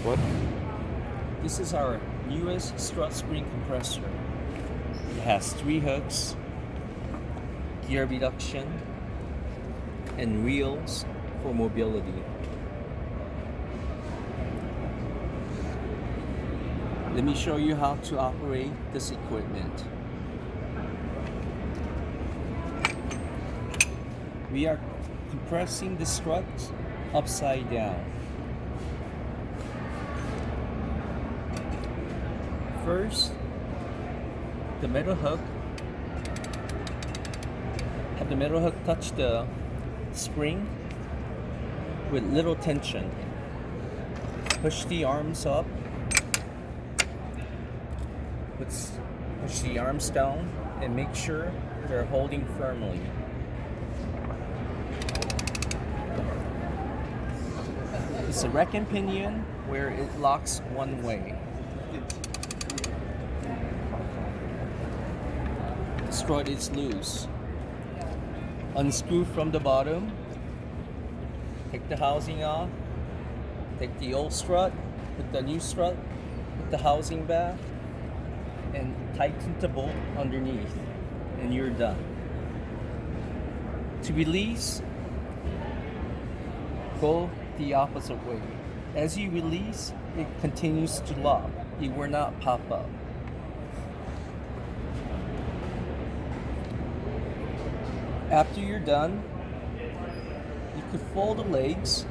What? This is our newest strut spring compressor. It has 3 hooks, gear reduction, and wheels for mobility. Let me show you how to operate this equipment. We are compressing the strut upside down. First, the metal hook, have the metal hook touch the spring with little tension. Push the arms up, push the arms down, and make sure they're holding firmly. It's a rack and pinion where it locks one way. The strut is loose. Unscrew from the bottom. Take the housing off. Take the old strut, put the new strut, put the housing back, and tighten the bolt underneath, and you're done. To release, go the opposite way. As you release, it continues to lock. It will not pop up. After you're done, you could fold the legs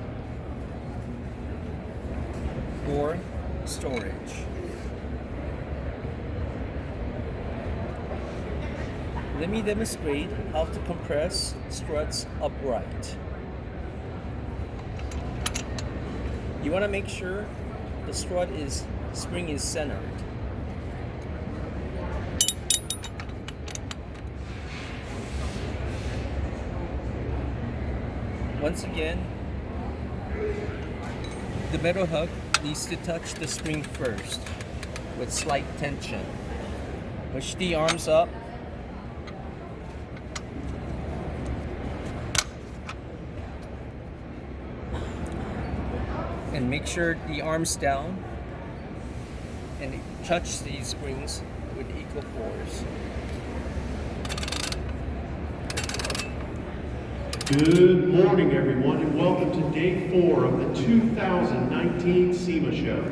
for storage. Let me demonstrate how to compress struts upright. You want to make sure the spring is centered. Once again, the metal hook needs to touch the spring first with slight tension. Push the arms up. And make sure the arms down and touch these springs with equal force. Good morning, everyone, and welcome to day 4 of the 2019 SEMA Show.